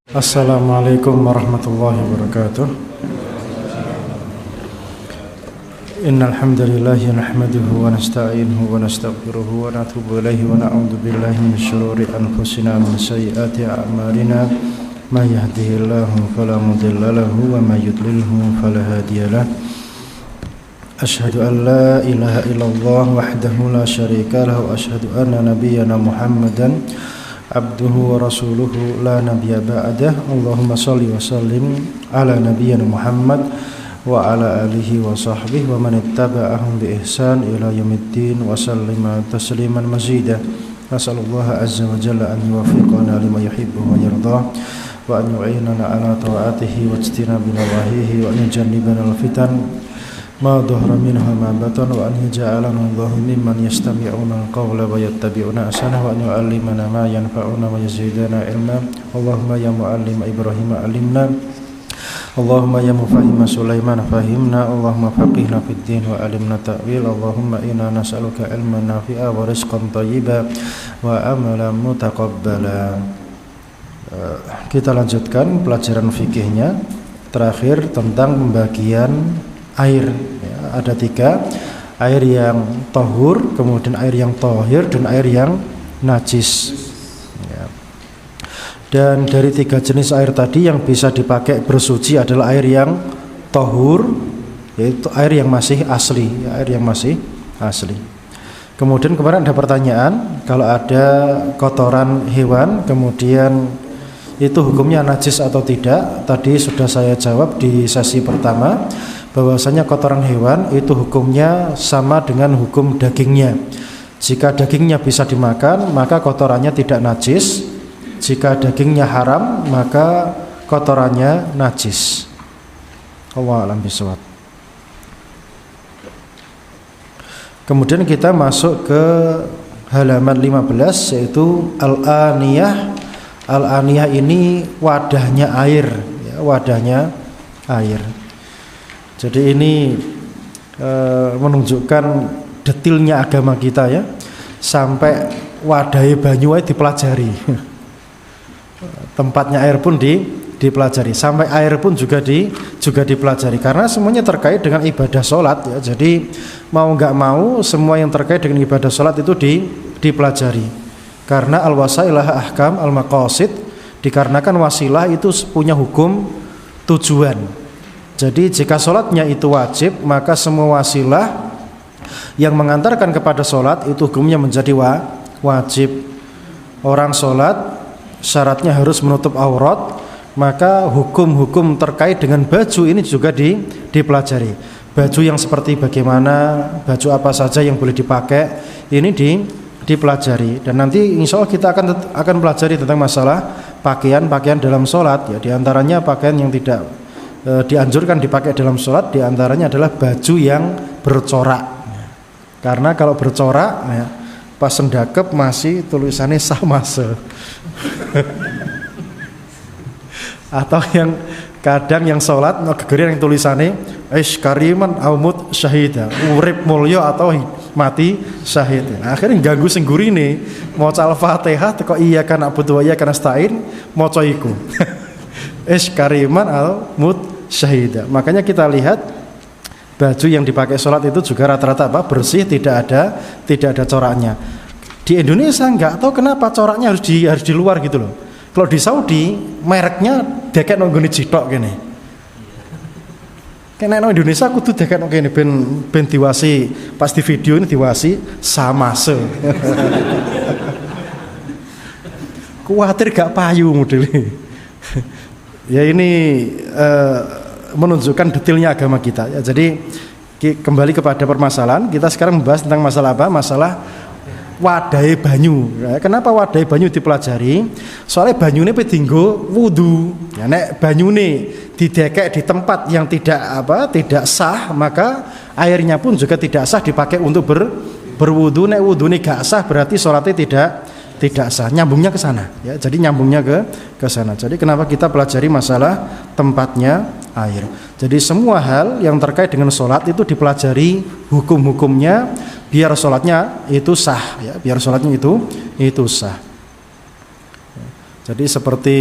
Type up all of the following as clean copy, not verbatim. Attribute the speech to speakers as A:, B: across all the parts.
A: Assalamualaikum warahmatullahi wabarakatuh. Innal hamdalillah nahmaduhu wa nasta'inuhu wa nastaghfiruhu wa natubu ilaihi wa na'udzu billahi min syururi anfusina wa min sayyiati a'malina. May yahdihillahu fala mudilla lahu wa may yudlilhu fala hadiyalah. Asyhadu an la ilaha illallah wahdahu la syarika lahu wa asyhadu anna nabiyyana Muhammadan abduhu wa rasuluhu la nabiyya ba'dah. Allahumma shalli wa sallim ala nabiyyina Muhammad wa ala alihi wa sahbihi wa man ittaba'ahum bi ihsan ila yaumiddin wa sallama tasliman mazida. Nasallallahu azza wa jalla an yuwaffiqana lima yuhibbu wa yardah wa an yu'inana ala ta'atihi wa ijtinabi nawahihi wa an yujannibana al-fitan ma dhahara minha ma batan wa an yaj'alana Allahu mimman yastami'una al-qawla wa yattabi'una ahsana wa an yu'allimana ma yanfa'una wa yazidana ilma. Allahumma ya mu'allim Ibrahim alimna, Allahumma ya mufahhim Sulaiman fahimna, Allahumma faqihna fid din wa alimna ta'wil. Allahumma inna nas'aluka ilman nafi'a wa rizqan thayyiba wa amalan mutaqabbala. Kita lanjutkan pelajaran fikihnya terakhir tentang pembagian air ya, ada 3, air yang tahur, kemudian air yang tahir, dan air yang najis ya. Dan dari 3 jenis air tadi yang bisa dipakai bersuci adalah air yang tahur, yaitu air yang masih asli ya, air yang masih asli. Kemudian kemarin ada pertanyaan, kalau ada kotoran hewan kemudian itu hukumnya najis atau tidak. Tadi sudah saya jawab di sesi pertama, bahwasanya kotoran hewan itu hukumnya sama dengan hukum dagingnya. Jika dagingnya bisa dimakan, maka kotorannya tidak najis. Jika dagingnya haram, maka kotorannya najis. Wallahu a'lam bishawab. Kemudian kita masuk ke halaman 15, yaitu al-aniyah. Al-aniyah ini wadahnya air ya, wadahnya air. Jadi ini menunjukkan detilnya agama kita ya, sampai wadahnya banyu dipelajari. Tempatnya air pun dipelajari, sampai air pun juga dipelajari, karena semuanya terkait dengan ibadah sholat ya. Jadi mau nggak mau semua yang terkait dengan ibadah sholat itu dipelajari. Karena al-wasailah ahkam al-maqasid, dikarenakan wasilah itu punya hukum tujuan. Jadi jika sholatnya itu wajib, maka semua wasilah yang mengantarkan kepada sholat itu hukumnya menjadi wajib. Orang sholat syaratnya harus menutup aurat, maka hukum-hukum terkait dengan baju ini juga dipelajari. Baju yang seperti bagaimana, baju apa saja yang boleh dipakai, ini dipelajari. Dan nanti insya Allah kita akan pelajari tentang masalah pakaian dalam sholat ya. Di antaranya pakaian yang tidak dianjurkan dipakai dalam sholat, diantaranya adalah baju yang bercorak. Karena kalau bercorak ya, pas sendakep masih tulisannya samase. Atau yang kadang yang sholat gegerian yang tulisannya ish kariman aumut syahida, urip mulya atau mati syahid. Nah, akhirnya ganggu sing gurine maca al-Fatihah teko iya kana butuh iya kana stain maca iku. Ish kariman aumut syahida. Makanya kita lihat baju yang dipakai sholat itu juga rata-rata bersih, tidak ada coraknya. Di Indonesia enggak tahu kenapa coraknya harus di luar gitu loh. Kalau di Saudi mereknya deket nonggone jitok kene. Kene nang Indonesia kudu deket nang kene ben diwasi, pas di video ini diwasi samase. Kuwatir gak payu modelnya. Ya ini menunjukkan detailnya agama kita ya. Jadi kembali kepada permasalahan, kita sekarang membahas tentang masalah apa? Masalah wadai banyu. Kenapa wadai banyu dipelajari? Soalnya banyu ini dinggo wudu. Ya, nek banyu ini didekek di tempat yang tidak sah, maka airnya pun juga tidak sah dipakai untuk berwudu. Nek wudu ini gak sah, berarti sholatnya tidak sah. Nyambungnya ke sana. Ya, jadi nyambungnya ke sana. Jadi kenapa kita pelajari masalah tempatnya air? Jadi semua hal yang terkait dengan sholat itu dipelajari hukum-hukumnya, biar sholatnya itu sah ya, biar sholatnya itu sah. Jadi seperti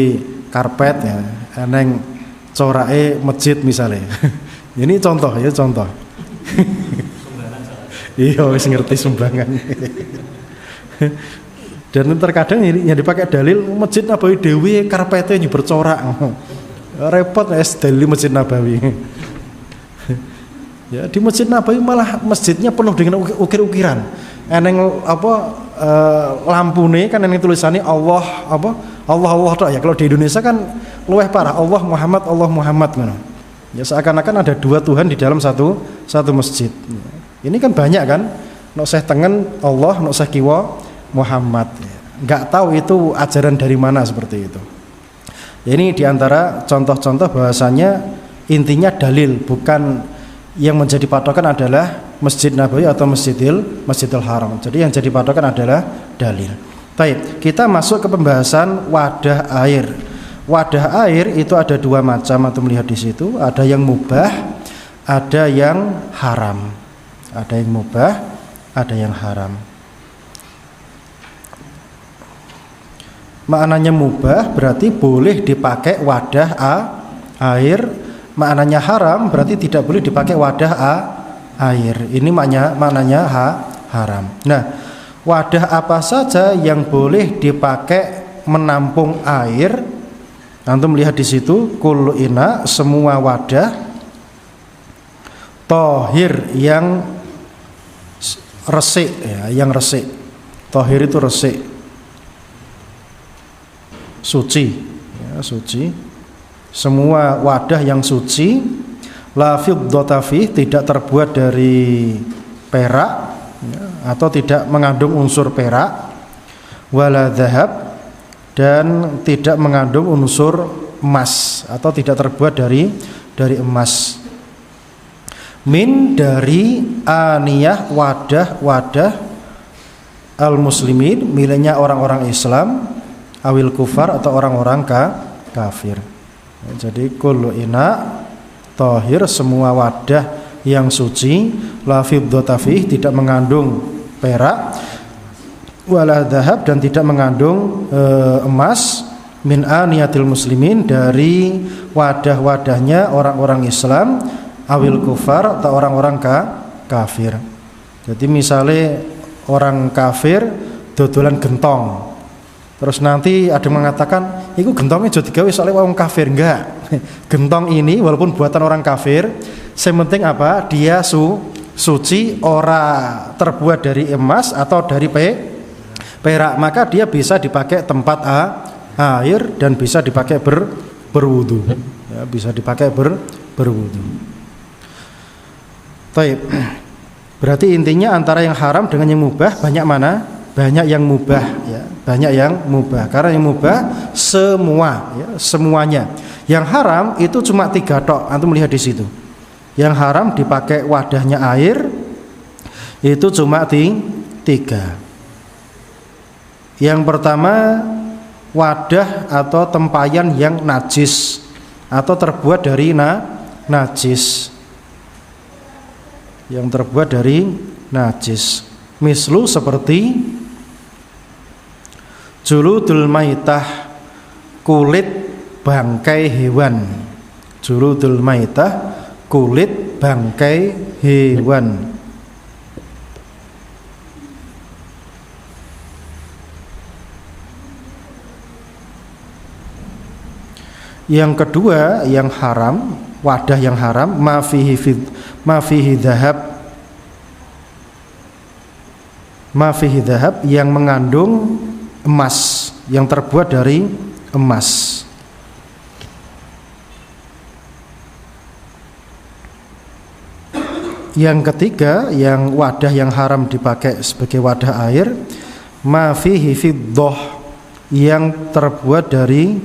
A: karpet ya, eneng corake masjid misalnya. Ini contoh ya, contoh. Iya, wis ngerti sumbangan. Dan terkadang yang dipakai dalil Masjid Nabawi dewi karpetnya nyuber corak. Repot ya dalil Masjid Nabawi. Ya, di Masjid Nabawi malah masjidnya penuh dengan ukir-ukiran. Eneng lampune kan eneng tulisannya Allah Allah tok ya. Kalau di Indonesia kan luweh parah, Allah Muhammad ngono. Ya seakan-akan ada dua Tuhan di dalam satu masjid. Ini kan banyak kan, nok seh tengen Allah, nok seh kiwa Muhammad. Enggak tahu itu ajaran dari mana seperti itu. Ini diantara contoh-contoh bahasanya intinya dalil, bukan yang menjadi patokan adalah Masjid Nabawi atau Masjidil Haram. Jadi yang jadi patokan adalah dalil. Baik, kita masuk ke pembahasan wadah air. Wadah air itu ada dua macam, atau melihat di situ, ada yang mubah, ada yang haram. Ada yang mubah, ada yang haram. Maknanya mubah berarti boleh dipakai wadah air. Maknanya haram berarti tidak boleh dipakai wadah air. Ini maknanya haram. Nah, wadah apa saja yang boleh dipakai menampung air? Antum melihat di situ, kullu ina, semua wadah tohir yang resik ya, yang resik. Tohir itu resik, suci ya, suci. Semua wadah yang suci, la fiddata fi, tidak terbuat dari perak ya, atau tidak mengandung unsur perak, wala dhahab, dan tidak mengandung unsur emas atau tidak terbuat dari emas. Min, dari aniyah, wadah al-muslimin, miliknya orang-orang Islam, awil kufar, atau orang-orang kafir. Jadi kullu ina tahir, semua wadah yang suci, la fiddata fih, tidak mengandung perak, wala dhahab, dan tidak mengandung emas, min aniyatil muslimin, dari wadah-wadahnya orang-orang Islam, awil kufar, atau orang-orang kafir. Jadi misalnya orang kafir dodolan gentong, terus nanti ada yang mengatakan itu gentongnya jadi gawe soalnya orang kafir. Enggak, gentong ini walaupun buatan orang kafir, yang penting apa, dia suci, ora terbuat dari emas atau dari perak, maka dia bisa dipakai tempat air dan bisa dipakai berwudu ya, bisa dipakai berwudu. Taib. Berarti intinya antara yang haram dengan yang mubah banyak mana? Banyak yang mubah ya, banyak yang mubah. Karena yang mubah semua ya, semuanya. Yang haram itu cuma 3 tok. Antum melihat di situ. Yang haram dipakai wadahnya air itu cuma 3. Yang pertama, wadah atau tempayan yang najis atau terbuat dari najis. Yang terbuat dari najis. Mislu seperti juludul maitah, kulit bangkai hewan. Juludul maitah, kulit bangkai hewan. Yang kedua yang haram, wadah yang haram, ma fihi dhahab, yang mengandung emas, yang terbuat dari emas. Yang ketiga, yang wadah yang haram dipakai sebagai wadah air, ma fihi fiddah, yang terbuat dari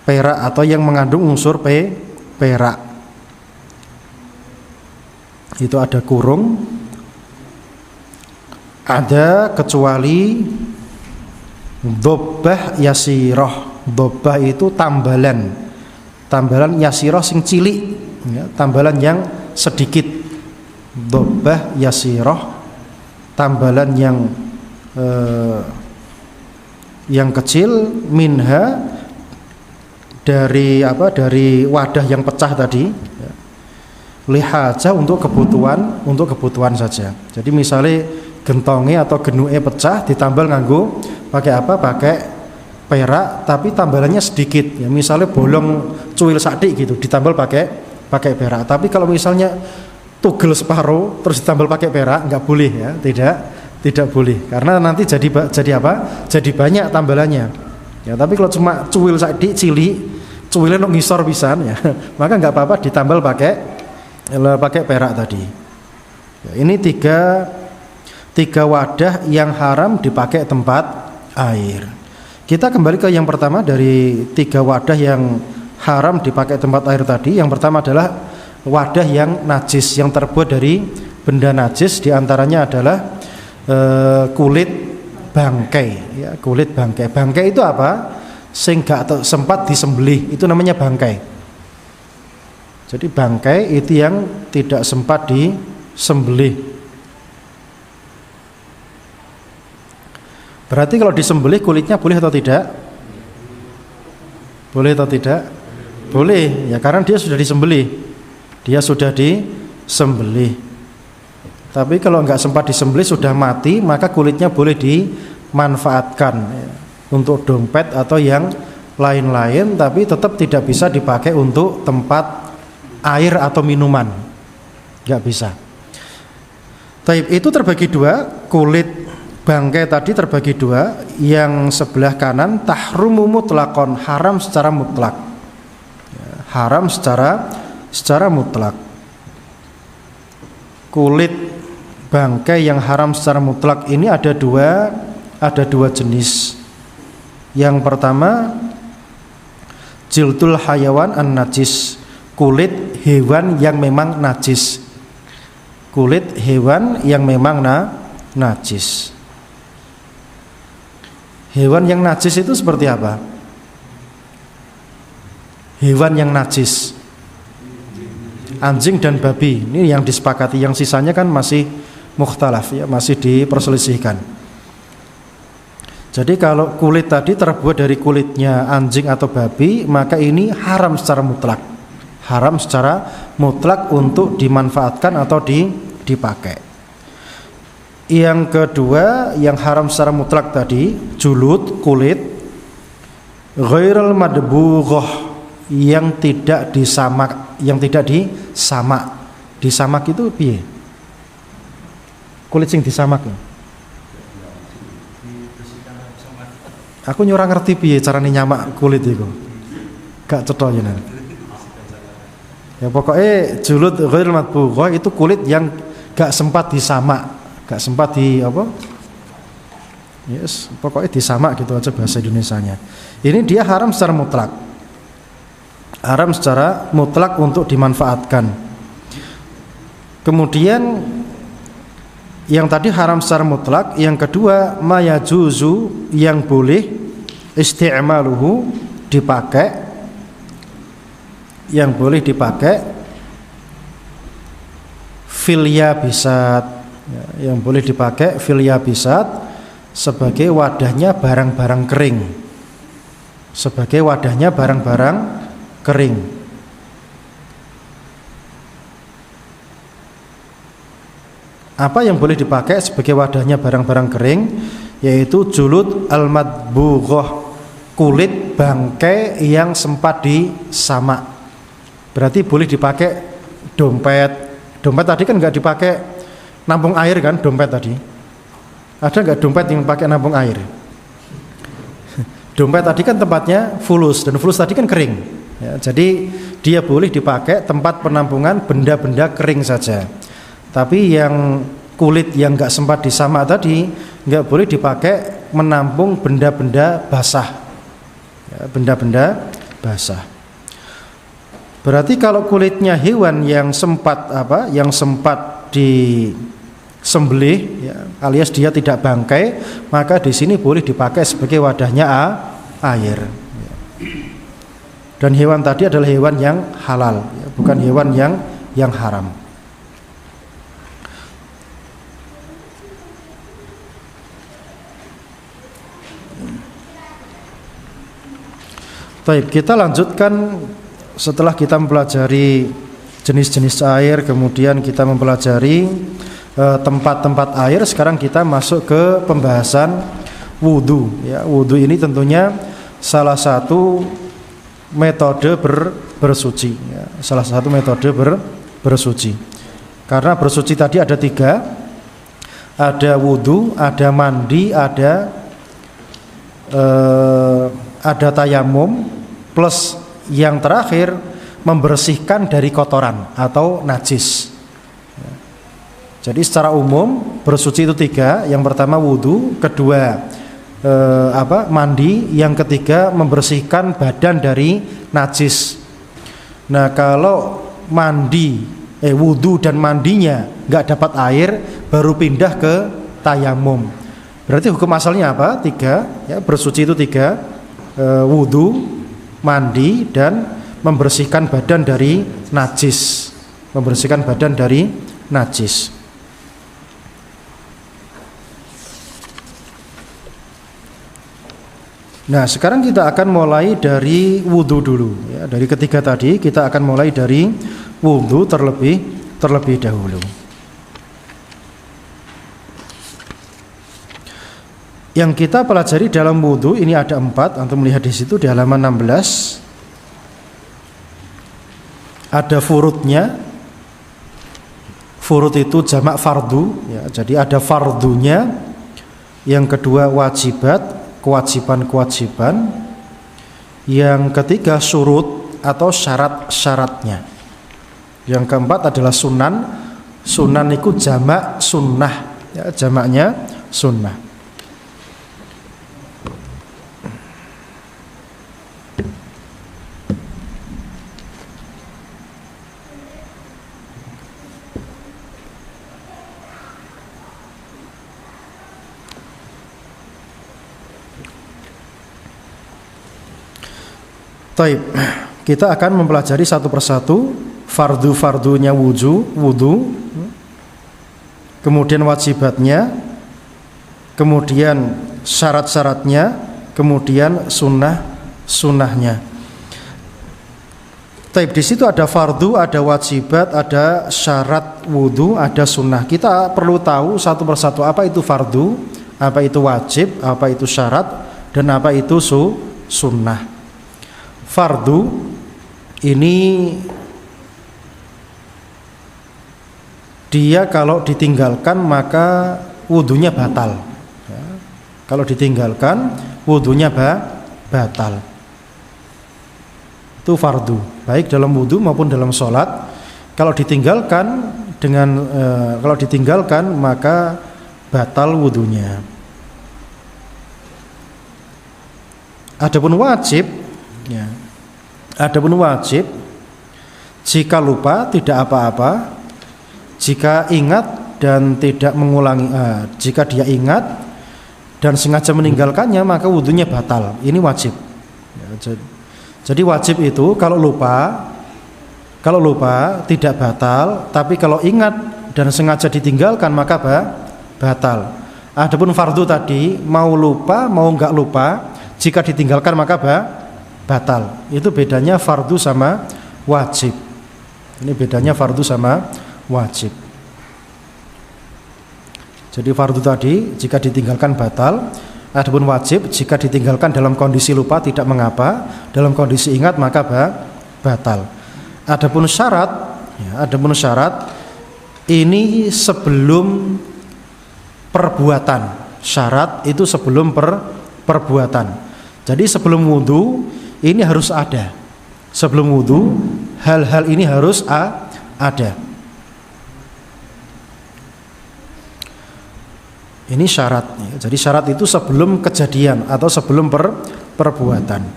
A: perak atau yang mengandung unsur perak. Itu ada kurung, ada kecuali dobbah yasiroh. Dobbah itu tambalan yasiroh sing cilik ya, tambalan yang sedikit. Dobbah yasiroh, tambalan yang kecil, minha, dari wadah yang pecah tadi, ya. Lihaja untuk kebutuhan saja. Jadi misalnya gentongnya atau genuke pecah ditambal nganggo pakai apa? Pakai perak tapi tambalannya sedikit. Ya misalnya bolong cuil sadik gitu ditambal pakai perak. Tapi kalau misalnya tugel separuh terus ditambal pakai perak nggak boleh ya, tidak boleh karena nanti jadi apa? Jadi banyak tambalannya. Ya tapi kalau cuma cuil sadik cilik, cuilnya nok ngisor pisan ya, maka nggak apa-apa ditambal pakai perak tadi. Ya, ini tiga wadah yang haram dipakai tempat air. Kita kembali ke yang pertama dari 3 wadah yang haram dipakai tempat air tadi. Yang pertama adalah wadah yang najis, yang terbuat dari benda najis, diantaranya adalah kulit bangkai. Ya, kulit bangkai. Bangkai itu apa? Sing gak sempat disembelih, itu namanya bangkai. Jadi bangkai itu yang tidak sempat disembelih. Berarti kalau disembelih kulitnya boleh atau tidak? Boleh atau tidak? Boleh, ya karena dia sudah disembelih. Dia sudah disembelih. Tapi kalau nggak sempat disembelih sudah mati, maka kulitnya boleh dimanfaatkan ya, untuk dompet atau yang lain-lain, tapi tetap tidak bisa dipakai untuk tempat air atau minuman, nggak bisa. Taib itu terbagi 2, kulit bangkai tadi terbagi 2. Yang sebelah kanan tahrumu mutlaqon, haram secara mutlak, ya, haram secara mutlak. Kulit bangkai yang haram secara mutlak ini ada dua jenis. Yang pertama jildul hayawan an-najis, kulit hewan yang memang najis. Kulit hewan yang memang najis. Hewan yang najis itu seperti apa? Hewan yang najis, anjing dan babi, ini yang disepakati. Yang sisanya kan masih mukhtalaf ya, masih diperselisihkan. Jadi kalau kulit tadi terbuat dari kulitnya anjing atau babi, maka ini haram secara mutlak. Haram secara mutlak untuk dimanfaatkan atau dipakai. Yang kedua yang haram secara mutlak tadi julud, kulit ghairul madbughah, yang tidak disamak. Disamak itu piye? Kulit sing disamak. Aku nyurang ngerti piye carane nyamak kulit itu. Gak cetha jenengan. Ya pokoknya julud ghairul madbughah itu kulit yang gak sempat disamak, gak sempat di apa? Yes, pokoknya disamak gitu aja bahasa Indonesianya. Ini dia haram secara mutlak. Haram secara mutlak untuk dimanfaatkan. Kemudian yang tadi haram secara mutlak, yang kedua mayajuzu, yang boleh isti'maluhu, dipakai, yang boleh dipakai fil yabisat, yang boleh dipakai fil yabisat sebagai wadahnya barang-barang kering, sebagai wadahnya barang-barang kering. Apa yang boleh dipakai sebagai wadahnya barang-barang kering? Yaitu julud al-madbughah, kulit bangkai yang sempat disamak. Berarti boleh dipakai dompet. Dompet tadi kan nggak dipakai nampung air kan, dompet tadi. Ada nggak dompet yang pakai nampung air? Dompet tadi kan tempatnya fulus, dan fulus tadi kan kering ya, jadi dia boleh dipakai tempat penampungan benda-benda kering saja. Tapi yang kulit yang nggak sempat disamak tadi nggak boleh dipakai menampung benda-benda basah ya, benda-benda basah. Berarti kalau kulitnya hewan yang sempat disembelih ya, alias dia tidak bangkai, maka di sini boleh dipakai sebagai wadahnya air. Dan hewan tadi adalah hewan yang halal, ya, bukan hewan yang haram. Baik, kita lanjutkan setelah kita mempelajari jenis-jenis air, kemudian kita mempelajari tempat-tempat air. Sekarang kita masuk ke pembahasan wudu. Ya, wudu ini tentunya salah satu metode bersuci. Ya, salah satu metode bersuci. Karena bersuci tadi ada 3, ada wudu, ada mandi, ada tayamum, plus yang terakhir membersihkan dari kotoran atau najis. Jadi secara umum bersuci itu 3. Yang pertama wudu, kedua mandi, yang ketiga membersihkan badan dari najis. Nah, kalau wudu dan mandinya nggak dapat air, baru pindah ke tayamum. Berarti hukum asalnya apa? 3. Ya, bersuci itu 3. Wudu, mandi, dan membersihkan badan dari najis. Membersihkan badan dari najis. Nah, sekarang kita akan mulai dari wudu dulu. Ya, dari ketiga tadi kita akan mulai dari wudu terlebih dahulu. Yang kita pelajari dalam wudu ini ada 4. Antum melihat di situ di halaman 16. Ada furudnya. Furud itu jamak fardu. Ya, jadi ada fardunya. Yang kedua wajibat, kewajiban-kewajiban. Yang ketiga syurut atau syarat-syaratnya. Yang keempat adalah sunan. Sunan itu jamak sunnah. Ya, jamaknya sunnah. Taib, kita akan mempelajari satu persatu fardu-fardunya wudu, kemudian wajibatnya, kemudian syarat-syaratnya, kemudian sunnahnya. Taib, di situ ada fardu, ada wajibat, ada syarat wudu, ada sunnah. Kita perlu tahu satu persatu apa itu fardu, apa itu wajib, apa itu syarat, dan apa itu sunnah. Fardu ini dia kalau ditinggalkan maka wudunya batal. Ya, kalau ditinggalkan wudunya batal. Itu fardu, baik dalam wudu maupun dalam sholat. Kalau ditinggalkan kalau ditinggalkan maka batal wudunya. Adapun wajib, ya. Adapun wajib, jika lupa tidak apa-apa, jika ingat dan tidak mengulangi, jika dia ingat dan sengaja meninggalkannya maka wudunya batal. Ini wajib. Ya, jadi wajib itu kalau lupa tidak batal, tapi kalau ingat dan sengaja ditinggalkan maka batal. Adapun fardu tadi mau lupa mau enggak lupa, jika ditinggalkan maka batal. Itu bedanya fardu sama wajib. Ini bedanya fardu sama wajib. Jadi fardu tadi jika ditinggalkan batal, adapun wajib jika ditinggalkan dalam kondisi lupa tidak mengapa, dalam kondisi ingat maka batal. Adapun syarat ini sebelum perbuatan. Syarat itu sebelum perbuatan. Jadi sebelum wudu ini harus ada. Sebelum wudu hal-hal ini harus ada. Ini syarat. Jadi syarat itu sebelum kejadian atau sebelum perbuatan.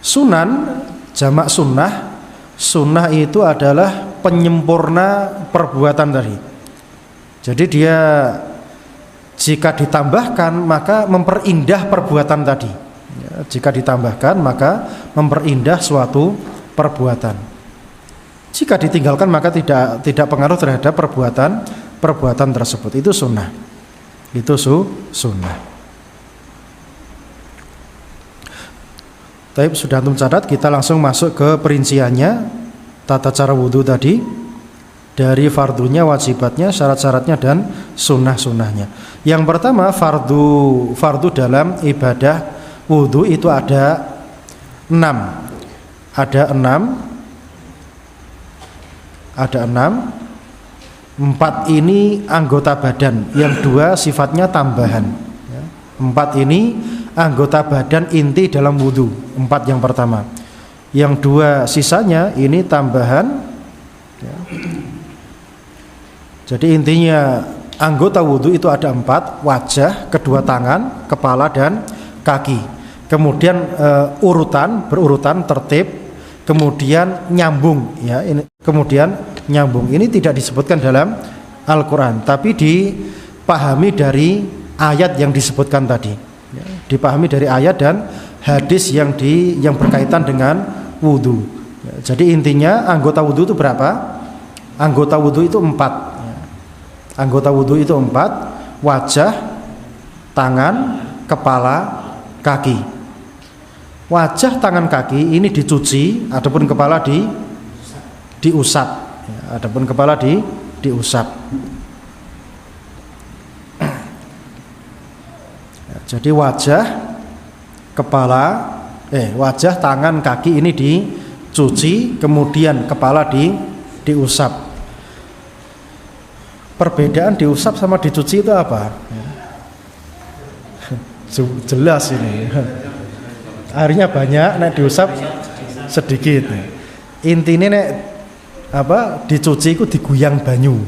A: Sunan jamak sunnah. Sunnah itu adalah penyempurna perbuatan tadi. Jadi dia jika ditambahkan maka memperindah perbuatan tadi. Ya, jika ditambahkan maka memperindah suatu perbuatan. Jika ditinggalkan maka tidak pengaruh terhadap perbuatan tersebut. Itu sunnah. Itu sunnah. Tapi sudah antum catat, kita langsung masuk ke perinciannya tata cara wudhu tadi, dari fardunya, wajibatnya, syarat-syaratnya dan sunnah-sunnahnya. Yang pertama, fardu dalam ibadah wudhu itu ada 6. Ada 6. 4 ini anggota badan, yang 2 sifatnya tambahan. 4 ini anggota badan inti dalam wudhu. 4 yang pertama. Yang 2 sisanya ini tambahan. Jadi intinya anggota wudhu itu ada 4: wajah, kedua tangan, kepala dan kaki. Kemudian berurutan tertib, kemudian nyambung ya. Kemudian nyambung. Ini tidak disebutkan dalam Al-Qur'an, tapi dipahami dari ayat yang disebutkan tadi. Ya, dipahami dari ayat dan hadis yang berkaitan dengan wudhu. Ya, jadi intinya anggota wudhu itu berapa? Anggota wudhu itu 4. Ya. Anggota wudhu itu 4: wajah, tangan, kepala, kaki. Wajah, tangan, kaki ini dicuci, adapun kepala diusap. Ya, adapun kepala diusap. Jadi wajah, tangan, kaki ini dicuci, kemudian kepala diusap. Perbedaan diusap sama dicuci itu apa? Jelas ini. Airnya banyak, nek diusap sedikit. Intinya nek dicuci itu diguyang banyu.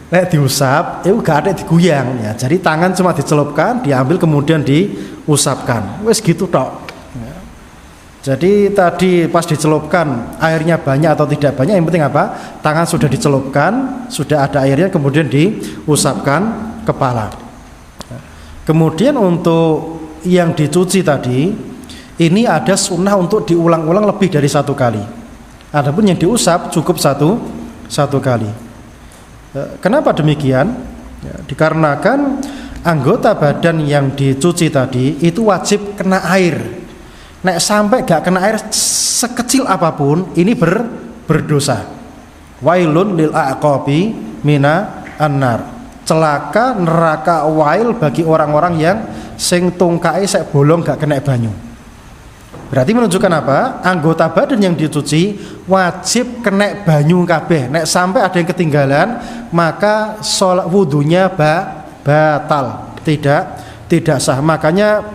A: Nek diusap, itu gak ada diguyang ya. Jadi tangan cuma dicelupkan, diambil kemudian diusapkan. Wes gitu tok. Ya. Jadi tadi pas dicelupkan airnya banyak atau tidak banyak, yang penting apa? Tangan sudah dicelupkan, sudah ada airnya, kemudian diusapkan kepala. Ya. Kemudian untuk yang dicuci tadi, ini ada sunnah untuk diulang-ulang lebih dari 1 kali. Adapun yang diusap cukup satu kali. Kenapa demikian? Ya, dikarenakan anggota badan yang dicuci tadi itu wajib kena air. Nek sampai gak kena air sekecil apapun, ini berdosa. Wailun lil aqabi mina annar. Celaka neraka wail bagi orang-orang yang sing tungkae sek bolong gak kena banyu. Berarti menunjukkan apa? Anggota badan yang dicuci wajib kena banyu kabeh. Nek sampai ada yang ketinggalan, maka sholat wudunya batal, tidak sah. Makanya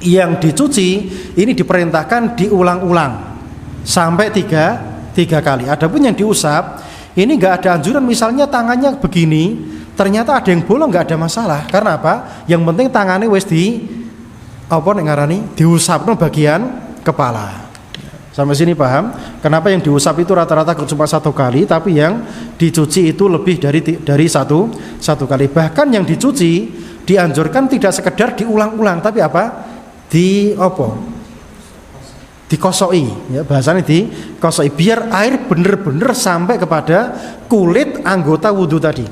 A: yang dicuci ini diperintahkan diulang-ulang sampai tiga kali. Adapun yang diusap ini nggak ada anjuran. Misalnya tangannya begini, ternyata ada yang bolong, nggak ada masalah. Karena apa? Yang penting tangannya wis diusapno bagian kepala. Sampai sini paham? Kenapa yang diusap itu rata-rata cuma 1 kali, tapi yang dicuci itu lebih dari satu kali. Bahkan yang dicuci dianjurkan tidak sekedar diulang-ulang, tapi apa? Dikosoi. Ya, bahasanya dikosoi biar air bener-bener sampai kepada kulit anggota wudhu tadi.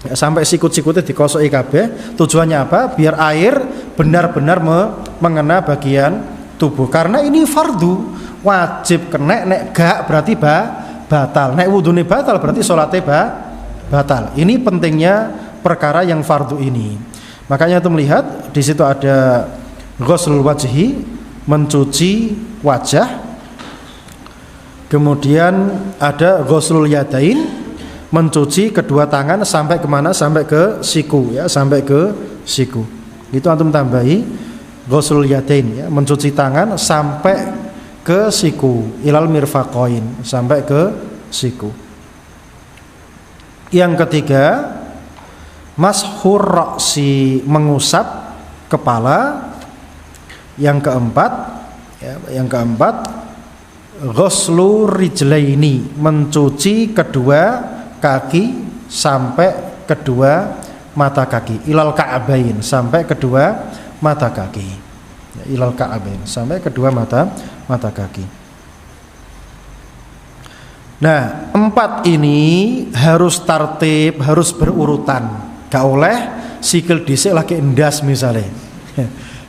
A: Ya, sampai sikut-sikutnya dikosoi kabeh. Tujuannya apa? Biar air benar-benar mengena bagian tubuh. Karena ini fardu, wajib kena. Nek gak berarti batal. Nek wudhunya batal berarti sholatnya batal. Ini pentingnya perkara yang fardu ini. Makanya itu melihat di situ ada ghuslul wajhi, mencuci wajah. Kemudian ada ghuslul yadain, mencuci kedua tangan sampai kemana? Sampai ke siku ya, sampai ke siku. Itu antum tambahi ghuslul yadain ya, mencuci tangan sampai ke siku, ilal mirfaqain, sampai ke siku. Yang ketiga, mashur ra'si, mengusap kepala. Yang keempat, ghuslu rijlaini, mencuci kedua kaki sampai kedua mata kaki, ilal ka'bain, sampai kedua mata kaki ya, ilal ka'bain, sampai kedua mata kaki. Nah, 4 ini harus tertib, harus berurutan. Gak oleh sikil dhisik lagi endas misalnya.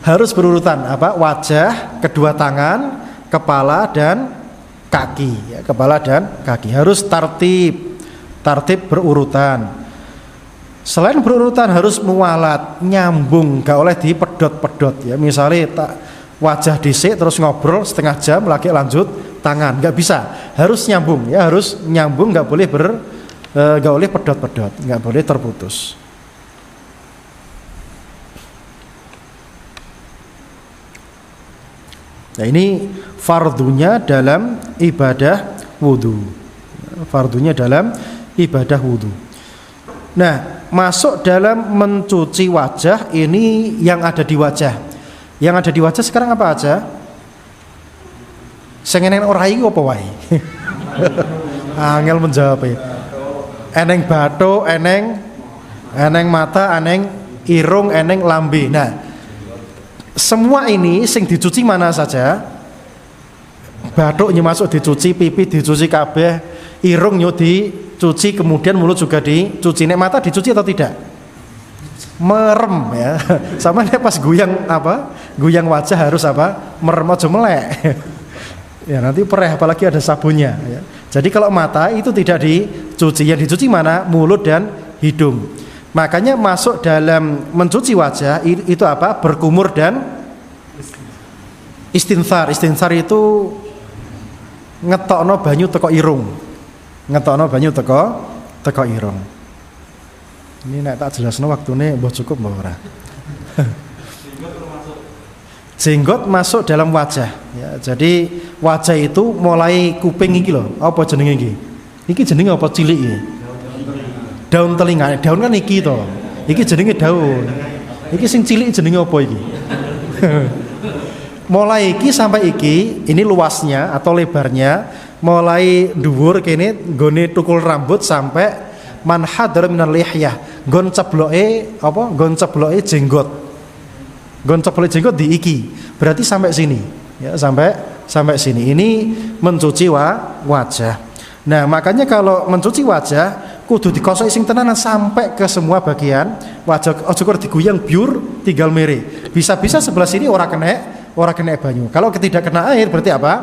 A: Harus berurutan apa? Wajah, kedua tangan, kepala dan kaki ya, kepala dan kaki harus tertib berurutan. Selain berurutan harus mualat, nyambung, gak oleh dipedot-pedot ya. Misalnya wajah dhisik terus ngobrol setengah jam lagi lanjut tangan, nggak bisa. Harus nyambung ya, harus nyambung, nggak boleh nggak boleh pedot-pedot, nggak boleh terputus. Nah ini fardunya dalam ibadah wudhu. Fardunya dalam ibadah wudhu. Nah, masuk dalam mencuci wajah ini yang ada di wajah. Yang ada di wajah sekarang apa aja? Sing eneng ora iki apa wae? Angel menjawab. Eneng bathuk, eneng mata, eneng irung, eneng lambe. Nah, semua ini sing dicuci mana saja? Bathuknya masuk dicuci, pipi dicuci kabeh, irung yo dicuci, kemudian mulut juga dicuci. Nek mata dicuci atau tidak? Merem ya. Sama nek pas goyang apa? Goyang wajah harus apa? Merem aja melek. Ya nanti perih apalagi ada sabunnya ya. Jadi kalau mata itu tidak dicuci, yang dicuci mana? Mulut dan hidung. Makanya masuk dalam mencuci wajah itu apa? Berkumur dan istinthar. Istinthar itu ngetokno banyu teko irung. Ngetokno banyu teko irung. Ini nek tak jelasno waktune mbah cukup mbah ora. Jenggot masuk dalam wajah ya. Jadi wajah itu mulai kuping iki lho. Apa jenenge iki? Iki jenenge apa cilik iki? Daun telinga. Daun kan iki to. Iki jenenge daun. Iki sing cilik jenenge apa iki? Mulai iki sampai iki, ini luasnya atau lebarnya, mulai dhuwur kene nggone tukul rambut sampai manhadar minal lihyah. Nggon cebloke apa? Nggon cebloke jenggot. Nggon cebloke jenggot di iki. Berarti sampai sini. Ya, sampai sini. Ini mencuci wajah. Nah, makanya kalau mencuci wajah kudu dikosoki sing tenanan sampai ke semua bagian wajah. Aja kok diguyang biur tinggal mere. Bisa-bisa sebelah sini ora kena banyu. Kalau tidak kena air berarti apa?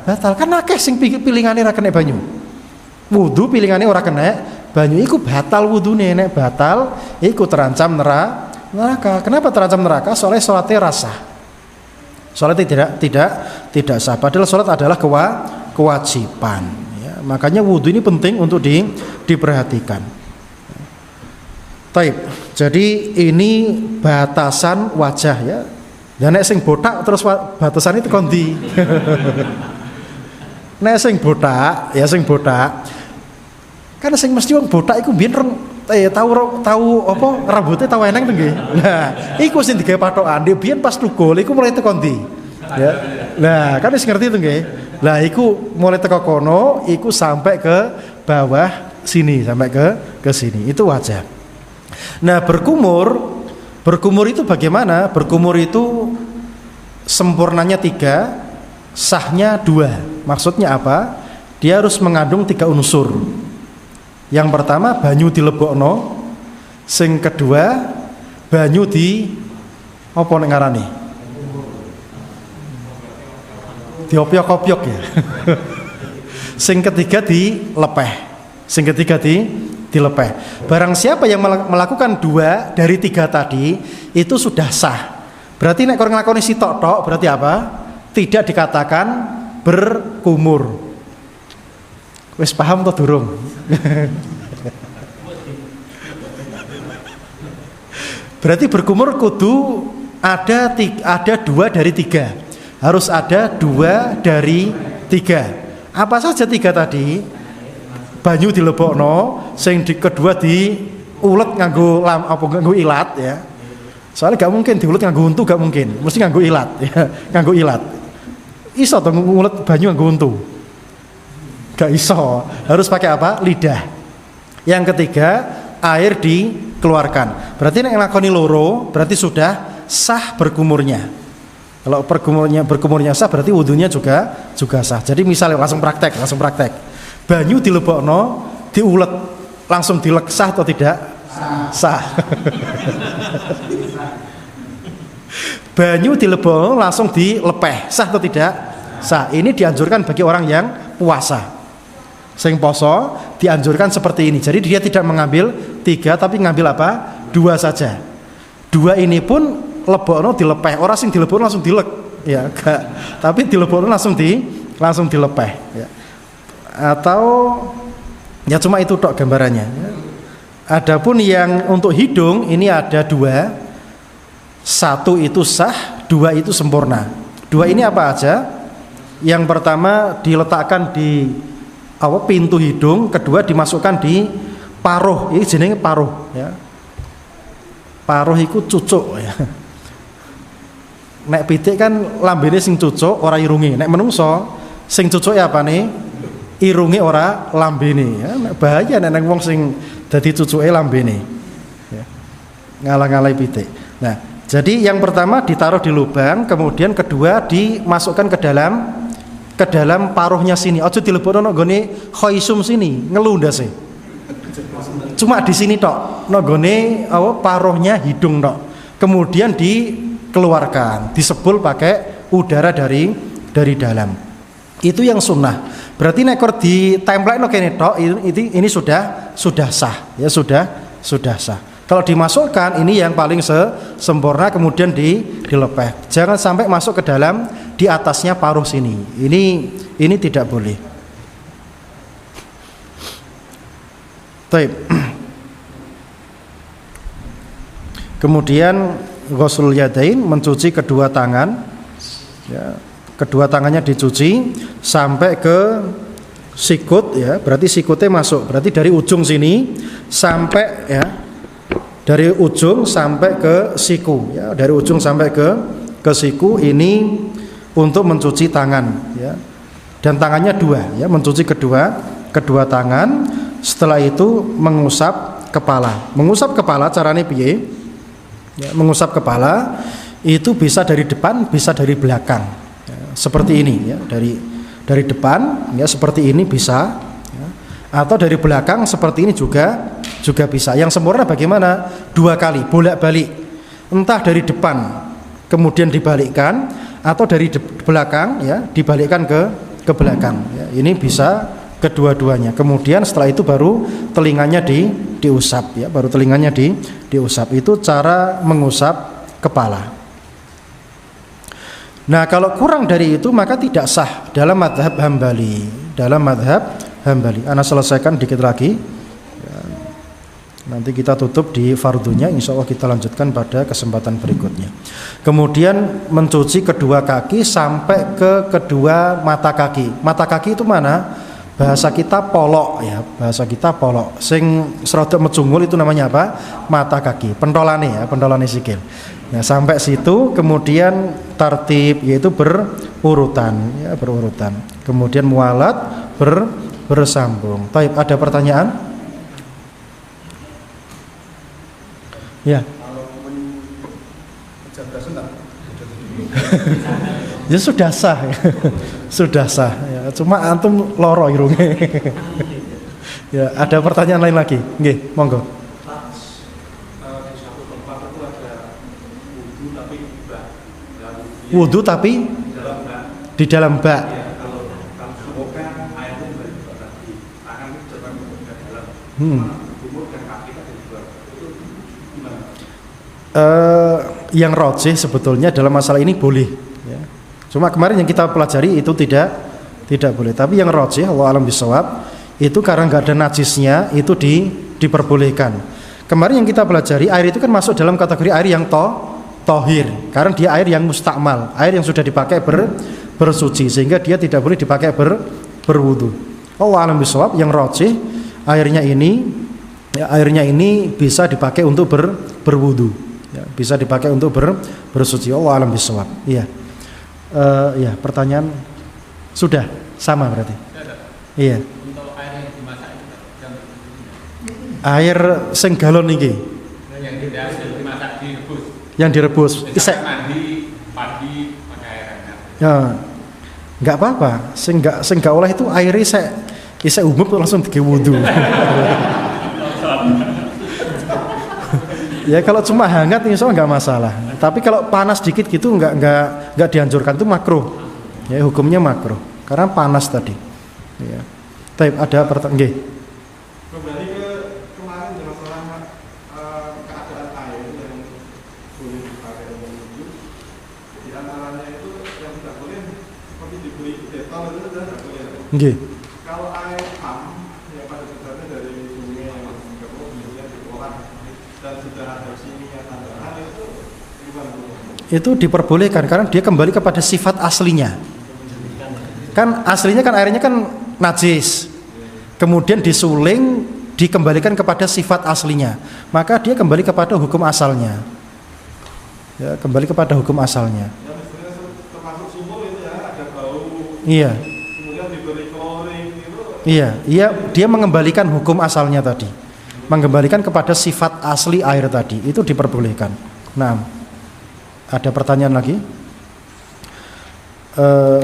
A: Batal. Kan akeh sing pilingane ora kena banyu. Wudu pilingane ora kena banyu iku batal wudune. Nek batal iku terancam neraka. Kenapa terancam neraka? Soalnya salatnya rasa. Salatnya tidak sah. Padahal salat adalah kewajiban. Ya, makanya wudu ini penting untuk diperhatikan. Taib. Jadi ini batasan wajah ya. Dan nek sing botak terus batasan itu kondi. Nek sing botak kan sing mesti wong botak iku mbiyen tahu apa rambutnya tahu eneng to nggih. Nah, iku sing digawe patokan. Biyen pas tugol iku mulai teko ndi? Ya. Nah, kan wis ngerti to nggih. Lah iku mulai teko kono iku sampai ke bawah sini, sampai ke sini. Itu wajah. Nah, berkumur itu bagaimana? Berkumur itu sempurnanya 3, sahnya 2. Maksudnya apa? Dia harus mengandung 3 unsur. Yang pertama banyu dilebokno, sing kedua banyu di apa nek ngarani? Diopiok-opiok ya. Sing ketiga dilepeh. Sing ketiga dilepeh. Barang siapa yang melakukan 2 dari 3 tadi itu sudah sah. Berarti nek orang nglakoni sitok tok berarti apa? Tidak dikatakan berkumur. Wis paham atau durung? Berarti berkumur kudu ada 2 dari 3. Harus ada 2 dari 3. Apa saja 3 tadi? Banyu dilebokno, sing kedua diulet nganggo nganggo ilat ya. Soalnya gak mungkin diulet nganggo untu, gak mungkin. Mesti nganggo ilat ya, nganggo ilat. Iso to ngulet banyu nganggo untu? Gak iso. Harus pakai apa? Lidah. Yang ketiga, air dikeluarkan. Berarti nek nglakoni loro, berarti sudah sah berkumurnya. Kalau berkumurnya sah, berarti wudunya juga sah. Jadi misalnya langsung praktek. Banyu dilebokno, diulet, langsung dilek sah atau tidak? Sah. Banyu dilebokno langsung dilepeh, sah atau tidak? Sah. Ini dianjurkan bagi orang yang puasa. Sing poso dianjurkan seperti ini. Jadi dia tidak mengambil 3 tapi ngambil apa? 2 saja. 2 ini pun lebokno dilepeh. Orang sing dilebokno langsung dilek, ya, enggak. Tapi dilebokno langsung dilepeh, ya. Atau ya cuma itu tok gambarannya. Adapun yang untuk hidung ini ada 2. 1 itu sah, 2 itu sempurna. 2 ini apa aja? Yang pertama diletakkan di pintu hidung, kedua dimasukkan di paruh. Ini jenenge paruh, ya. Paruh iku cucuk, ya. Nek pitik kan lambene sing cucuk ora irunge. Nek menungso sing cucuk ya apane? Irunge ora lambene, ya. Nek bahaya nek wong sing dadi cucuke lambene. Ya. Ngalah-ngalahi pitik. Nah, jadi yang pertama ditaruh di lubang, kemudian kedua dimasukkan ke dalam paruhnya sini. Aja dilebokno nggone khoisum sini, ngelu ndase. Cuma di sini tok, nggone paruhnya hidung tok. Kemudian dikeluarkan, disebul pakai udara dari dalam. Itu yang sunnah. Berarti nekor ditemplekno kene tok, ini sudah sah, ya sudah sah. Kalau dimasukkan ini yang paling sempurna, kemudian dilepeh. Jangan sampai masuk ke dalam di atasnya paruh sini. Ini tidak boleh. Baik. Kemudian ghuslul yadain, mencuci kedua tangan. Ya, kedua tangannya dicuci sampai ke sikut, ya. Berarti sikutnya masuk. Berarti dari ujung sini sampai, ya, dari ujung sampai ke siku, ya, dari ujung sampai ke siku ini untuk mencuci tangan, ya. Dan tangannya 2, ya, mencuci kedua tangan. Setelah itu mengusap kepala. Mengusap kepala caranya piye? Ya, mengusap kepala itu bisa dari depan, bisa dari belakang, ya, seperti ini, ya, dari depan, ya, seperti ini bisa, ya, atau dari belakang seperti ini juga bisa. Yang sempurna bagaimana? 2 kali bolak-balik, entah dari depan kemudian dibalikkan, atau dari belakang, ya, dibalikkan ke belakang, ya. Ini bisa kedua-duanya. Kemudian setelah itu baru telinganya diusap, ya, baru telinganya diusap. Itu cara mengusap kepala. Nah, kalau kurang dari itu maka tidak sah dalam mazhab Hambali. Ana selesaikan dikit lagi. Ya, nanti kita tutup di fardunya. Insya Allah kita lanjutkan pada kesempatan berikutnya. Kemudian mencuci kedua kaki sampai ke kedua mata kaki. Mata kaki itu mana? Bahasa kita polok, ya, bahasa kita polok. Sing serodok mecungul itu namanya apa? Mata kaki. Pentolane sikil. Nah, sampai situ kemudian tartib, yaitu berurutan, ya, berurutan. Kemudian mualat bersambung. Baik, ada pertanyaan? Ya. Ya sudah sah, ya. Sudah sah, ya. Cuma antum loro irunge. Ya, ada pertanyaan lain lagi? Nggih, monggo. Wudu tapi di dalam bak. Yang rajih sebetulnya dalam masalah ini boleh, ya. Cuma kemarin yang kita pelajari itu tidak boleh. Tapi yang rajih, Allah alam bisawab, itu karena nggak ada najisnya, itu diperbolehkan. Kemarin yang kita pelajari, air itu kan masuk dalam kategori air yang tohir, karena dia air yang mustakmal, air yang sudah dipakai bersuci, sehingga dia tidak boleh dipakai berwudu. Allah alam bisawab, yang rajih airnya ini bisa dipakai untuk berwudu, ya, bisa dipakai untuk bersuci. Allah alam bisawab. Iya. Ya, pertanyaan sudah sama berarti. Iya.
B: Untuk air yang dimasak itu
A: air sing galon iki.
B: Yang tidak dimasak direbus.
A: Yang direbus.
B: Isek mandi pagi pakai air hangat.
A: Ya. Enggak apa-apa. Sing enggak oleh itu air isek umum langsung digawe wudu. Ya kalau cuma hangat insya Allah enggak masalah. Tapi kalau panas dikit gitu nggak dianjurkan, itu makruh. Ya, hukumnya makruh karena panas tadi. Ya. Tapi ada pertanyaan.
C: Kembali ke kemarin masalah keadaan air yang boleh dipakai untuk wudhu. Di antaranya itu yang tidak boleh seperti diberi detol itu tidak boleh.
A: Nggih.
C: Kalau air ham yang pada dasarnya dari sungai yang kemudian diolah dan sudah ada kimia tambahan itu gimana?
A: Itu diperbolehkan karena dia kembali kepada sifat aslinya. Kan aslinya kan airnya kan najis. Kemudian disuling, dikembalikan kepada sifat aslinya, maka dia kembali kepada hukum asalnya. Ya, kembali kepada hukum asalnya.
C: Ya misalnya termasuk sumur itu ya ada bau.
A: Iya.
C: Kemudian diberi klorin itu.
A: Iya, dia mengembalikan hukum asalnya tadi. Mengembalikan kepada sifat asli air tadi, itu diperbolehkan. Nah, ada pertanyaan lagi?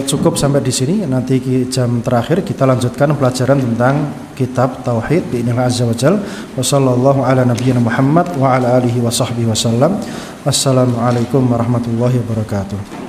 A: Cukup sampai di sini. Nanti jam terakhir kita lanjutkan pelajaran tentang kitab tauhid bi'inillah azza wajal. Wassallallahu ala nabiyyina Muhammad wa ala alihi wa sahbihi wasallam. Wassalamualaikum warahmatullahi wabarakatuh.